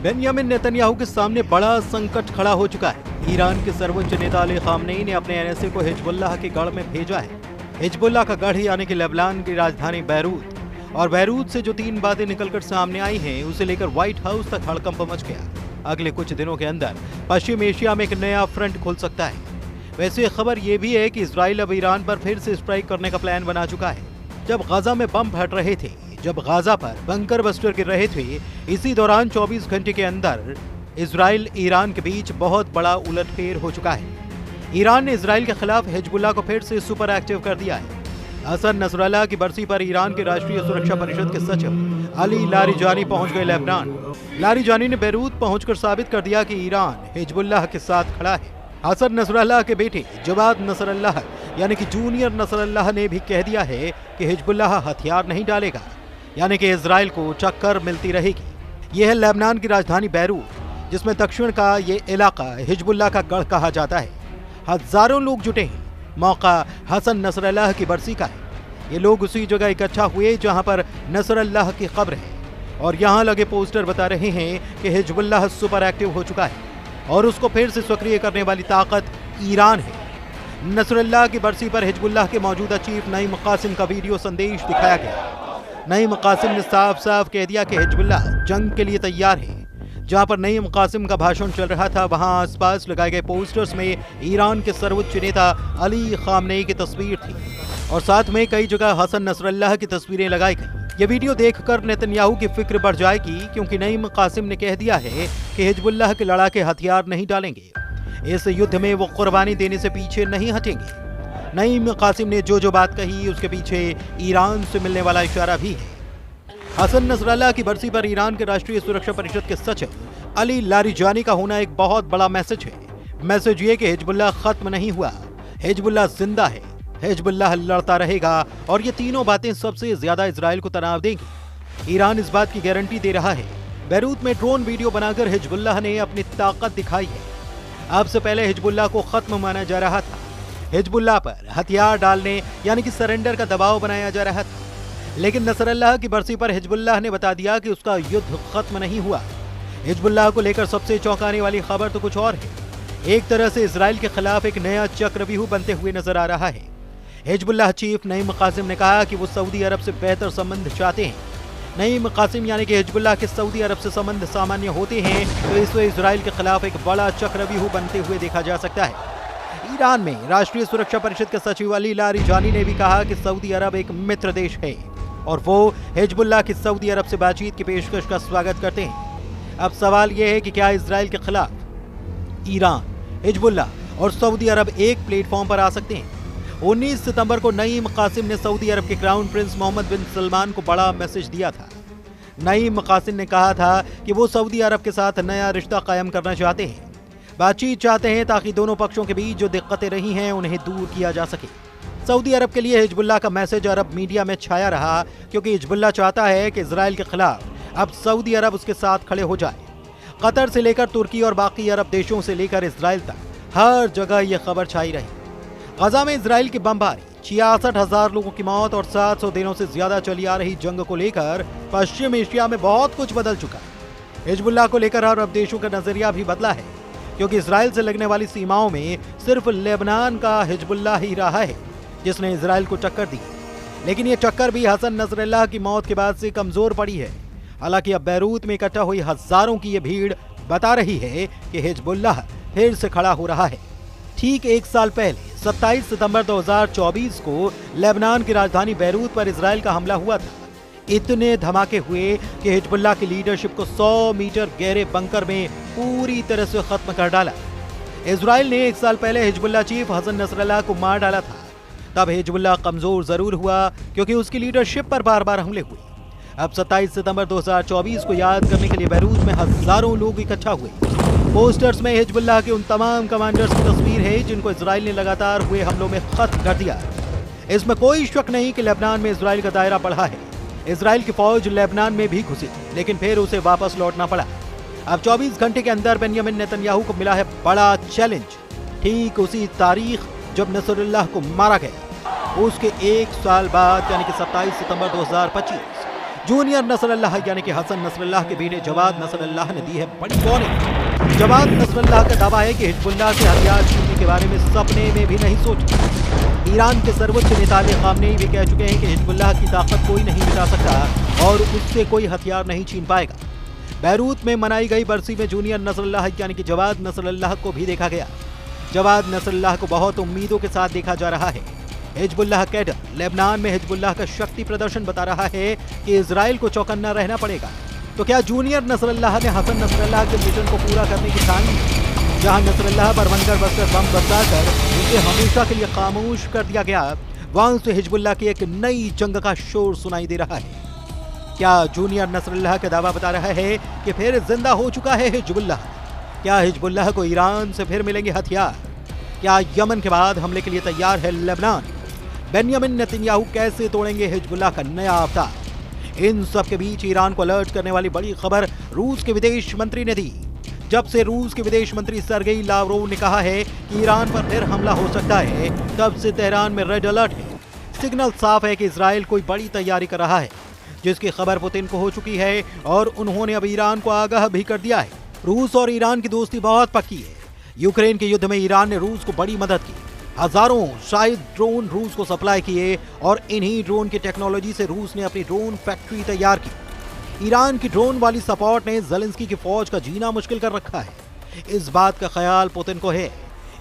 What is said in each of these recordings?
Benjamin Netanyahu के सामने बड़ा संकट खड़ा हो चुका है। ईरान के सर्वोच्च नेता अली खामनेई ने अपने एनएसए को हिजबुल्लाह के गढ़ में भेजा है। हिजबुल्लाह का गढ़ यानी कि लेबनान की राजधानी बैरूत, और बैरूत से जो 3 बातें निकलकर सामने आई हैं, उसे लेकर व्हाइट हाउस तक हड़कंप मच गया। अगले कुछ दिनों के अंदर पश्चिम एशिया में एक नया फ्रंट खुल सकता है। वैसे खबर यह भी है कि इजराइल अब ईरान पर फिर से स्ट्राइक करने का प्लान बना चुका है। जब गाजा में बम फट रहे थे, जब गाजा पर बंकर बस्टर गिर रहे थे, इसी दौरान 24 घंटे के अंदर इजराइल ईरान के बीच बहुत बड़ा उलटफेर हो चुका है। ईरान ने इजराइल के खिलाफ हिजबुल्लाह को फिर से सुपर एक्टिव कर दिया है। हसन नसरल्लाह की बरसी पर ईरान के राष्ट्रीय सुरक्षा परिषद के सचिव अली लारिजानी पहुंच गए लेबनान। लारिजानी ने बैरूत पहुंचकर साबित कर दिया कि ईरान हिजबुल्लाह के साथ खड़ा है। हसन नसरल्लाह के बेटे जवाद नसरल्लाह यानी कि जूनियर नसरल्लाह ने भी कह दिया है कि हिजबुल्लाह हथियार नहीं डालेगा, यानी कि इजराइल को टक्कर मिलती रहेगी। यह है लेबनान की राजधानी बैरूत, जिसमें दक्षिण का ये इलाका हिजबुल्लाह का गढ़ कहा जाता है। हजारों लोग जुटे हैं। मौका हसन नसरल्लाह की बरसी का है। ये लोग उसी जगह इकट्ठा हुए जहां पर नसरल्लाह की कब्र है, और यहां लगे पोस्टर बता रहे हैं कि हिजबुल्लाह सुपर एक्टिव हो चुका है और उसको फिर से सक्रिय करने वाली ताकत ईरान है। नसरल्लाह की बरसी पर हिजबुल्लाह के मौजूदा चीफ नईम कासिम का वीडियो संदेश दिखाया गया। नईम कासिम ने साफ साफ कह दिया कि हिजबुल्लाह जंग के लिए तैयार है। जहां पर नईम कासिम का भाषण चल रहा था, वहां आसपास लगाए गए पोस्टर्स में ईरान के सर्वोच्च नेता अली खामनेई की तस्वीर थी, और साथ में कई जगह हसन नसरल्लाह की तस्वीरें लगाई गई। ये वीडियो देखकर नेतन्याहू की फिक्र बढ़ जाएगी, क्योंकि नईम कासिम ने कह दिया है कि हिजबुल्लाह के लड़ाके हथियार नहीं डालेंगे। इस युद्ध में वो कुर्बानी देने से पीछे नहीं हटेंगे। नईम कासिम ने जो बात कही, उसके पीछे ईरान से मिलने वाला इशारा भी है। हसन नसरल्लाह की बरसी पर ईरान के राष्ट्रीय सुरक्षा परिषद के सचिव अली लारिजानी का होना एक बहुत बड़ा मैसेज है। मैसेज ये कि हिजबुल्लाह खत्म नहीं हुआ, हिजबुल्लाह जिंदा है, हिजबुल्लाह लड़ता रहेगा, और ये तीनों बातें सबसे ज्यादा इजराइल को तनाव देंगी। ईरान इस बात की गारंटी दे रहा है। बैरूत में ड्रोन वीडियो बनाकर हिजबुल्लाह ने अपनी ताकत दिखाई है। अब से पहले हिजबुल्लाह को खत्म माना जा रहा था। हिजबुल्लाह पर हथियार डालने यानी कि सरेंडर का दबाव बनाया जा रहा था, लेकिन नसरल्लाह की बरसी पर हिजबुल्लाह ने बता दिया कि उसका युद्ध खत्म नहीं हुआ। हिजबुल्लाह को लेकर सबसे चौंकाने वाली खबर तो कुछ और है। एक तरह से इजराइल के खिलाफ एक नया चक्रव्यूह बनते हुए नजर आ रहा है। हिजबुल्लाह चीफ नईम कासिम ने कहा कि वो सऊदी अरब से बेहतर संबंध चाहते हैं। नईम कासिम यानी कि हिजबुल्लाह के सऊदी अरब से संबंध सामान्य होते हैं, तो इससे इजराइल के खिलाफ एक बड़ा चक्रव्यूह बनते हुए देखा जा सकता है। ईरान में राष्ट्रीय सुरक्षा परिषद के सचिव अली लारिजानी ने भी कहा कि सऊदी अरब एक मित्र देश है, और वो हिजबुल्लाह की सऊदी अरब से बातचीत की पेशकश का स्वागत करते हैं। अब सवाल यह है कि क्या इजराइल के खिलाफ ईरान, हिजबुल्लाह और सऊदी अरब एक प्लेटफॉर्म पर आ सकते हैं? 19 सितंबर को नईम कासिम ने सऊदी अरब के क्राउन प्रिंस मोहम्मद बिन सलमान को बड़ा मैसेज दिया था। नईम कासिम ने कहा था कि वो सऊदी अरब के साथ नया रिश्ता कायम करना चाहते हैं, बातचीत चाहते हैं, ताकि दोनों पक्षों के बीच जो दिक्कतें रही हैं उन्हें दूर किया जा सके। सऊदी अरब के लिए हिजबुल्लाह का मैसेज अरब मीडिया में छाया रहा, क्योंकि हिजबुल्लाह चाहता है कि इजराइल के खिलाफ अब सऊदी अरब उसके साथ खड़े हो जाए। कतर से लेकर तुर्की और बाकी अरब देशों से लेकर इजराइल तक हर जगह यह खबर छाई रही। गजा में इजराइल की बमबारी, 66,000 लोगों की मौत और 700 दिनों से ज्यादा चली आ रही जंग को लेकर पश्चिम एशिया में बहुत कुछ बदल चुका है। हिजबुल्लाह को लेकर अरब देशों का नजरिया भी बदला है, क्योंकि इजराइल से लगने वाली सीमाओं में सिर्फ लेबनान का हिजबुल्लाह ही रहा है जिसने इजराइल को टक्कर दी। लेकिन ये टक्कर भी हसन नसरल्लाह की मौत के बाद से कमजोर पड़ी है। हालांकि अब बैरूत में इकट्ठा हुई हजारों की ये भीड़ बता रही है कि हिजबुल्लाह फिर से खड़ा हो रहा है। ठीक 1 साल पहले 27 सितंबर 2024 को लेबनान की राजधानी बैरूत पर इजराइल का हमला हुआ था। इतने धमाके हुए कि हिजबुल्लाह की लीडरशिप को 100 मीटर गहरे बंकर में पूरी तरह से खत्म कर डाला। इजराइल ने 1 साल पहले हिजबुल्लाह चीफ हसन नसरल्लाह को मार डाला था। तब हिजबुल्लाह कमजोर जरूर हुआ, क्योंकि उसकी लीडरशिप पर बार बार हमले हुए। अब 27 सितंबर 2024 को याद करने के लिए बैरूत में हजारों लोग इकट्ठा हुए। पोस्टर्स में हिजबुल्लाह के उन तमाम कमांडर्स की तस्वीर है जिनको इजराइल ने लगातार हुए हमलों में खत्म कर दिया। इसमें कोई शक नहीं कि लेबनान में इजराइल का दायरा बढ़ा है। इजराइल की फौज लेबनान में भी घुसी, लेकिन फिर उसे वापस लौटना पड़ा। अब 24 घंटे के अंदर बेंयामिन नेतन्याहू को मिला है बड़ा चैलेंज। ठीक उसी तारीख जब नसरुल्लाह को मारा गया, उसके 1 साल बाद यानी कि 27 सितंबर 2025 जूनियर नसरल्लाह यानी कि हसन नसरल्लाह के बेटे जवाद नसरल्लाह ने दी है बड़ी वार्निंग। जवाद नसरल्लाह का दावा है कि हिजबुल्लाह से हथियार छीनने के बारे में सपने में भी नहीं सोचा। ईरान के सर्वोच्च नेता अली खामनेई भी कह चुके हैं कि हिजबुल्लाह की ताकत कोई नहीं मिटा सकता और उससे कोई हथियार नहीं छीन पाएगा। बैरूत में मनाई गई बरसी में जूनियर नसरल्लाह यानी कि जवाद नसरल्लाह को भी देखा गया। जवाद नसरल्लाह को बहुत उम्मीदों के साथ देखा जा रहा है। हिजबुल्लाह कैडर लेबनान में हिजबुल्लाह का शक्ति प्रदर्शन बता रहा है कि इजराइल को चौकन्ना रहना पड़ेगा। तो क्या जूनियर नसरल्लाह ने हसन नसरल्लाह के मिशन को पूरा करने की ठान ली? जहां नसरल्लाह पर बंकर बस्तर बम बरसाकर उसे हमेशा के लिए खामोश कर दिया गया, वहां से हिजबुल्लाह की एक नई जंग का शोर सुनाई दे रहा है। क्या जूनियर नसरल्लाह का दावा बता रहा है कि फिर जिंदा हो चुका है हिजबुल्लाह? क्या हिजबुल्लाह को ईरान से फिर मिलेंगे हथियार? क्या यमन के बाद हमले के लिए तैयार है लेबनान? बेंयामिन नेतन्याहू कैसे तोड़ेंगे हिजबुल्लाह का नया अवतार? इन सब के बीच ईरान को अलर्ट करने वाली बड़ी खबर रूस के विदेश मंत्री ने दी। जब से रूस के विदेश मंत्री सर्गेई लावरोव ने कहा है कि ईरान पर फिर हमला हो सकता है, तब से तेहरान में रेड अलर्ट है। सिग्नल साफ है कि इजराइल कोई बड़ी तैयारी कर रहा है, जिसकी खबर पुतिन को हो चुकी है और उन्होंने अब ईरान को आगाह भी कर दिया है। रूस और ईरान की दोस्ती बहुत पक्की है। यूक्रेन के युद्ध में ईरान ने रूस को बड़ी मदद की। हजारों शायद ड्रोन रूस को सप्लाई किए और इन्हीं ड्रोन की टेक्नोलॉजी से रूस ने अपनी ड्रोन फैक्ट्री तैयार की। ईरान की ड्रोन वाली सपोर्ट ने ज़ेलेंस्की की फौज का जीना मुश्किल कर रखा है। इस बात का ख्याल पुतिन को है,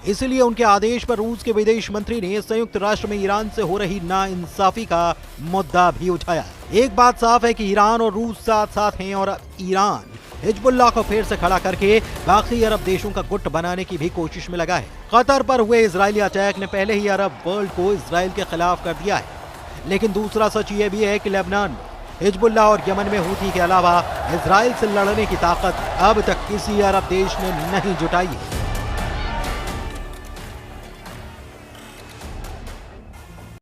इसलिए उनके आदेश पर रूस के विदेश मंत्री ने संयुक्त राष्ट्र में ईरान से हो रही नाइंसाफी का मुद्दा भी उठाया। एक बात साफ है कि ईरान और रूस साथ साथ हैं और ईरान हिजबुल्लाह को फिर से खड़ा करके बाकी अरब देशों का गुट बनाने की भी कोशिश में लगा है। कतर पर हुए इजरायली अटैक ने पहले ही अरब वर्ल्ड को इजराइल के खिलाफ कर दिया है। लेकिन दूसरा सच ये भी है कि लेबनान, हिजबुल्लाह और यमन में हूथी के अलावा इजराइल से लड़ने की ताकत अब तक किसी अरब देश ने नहीं जुटाई है।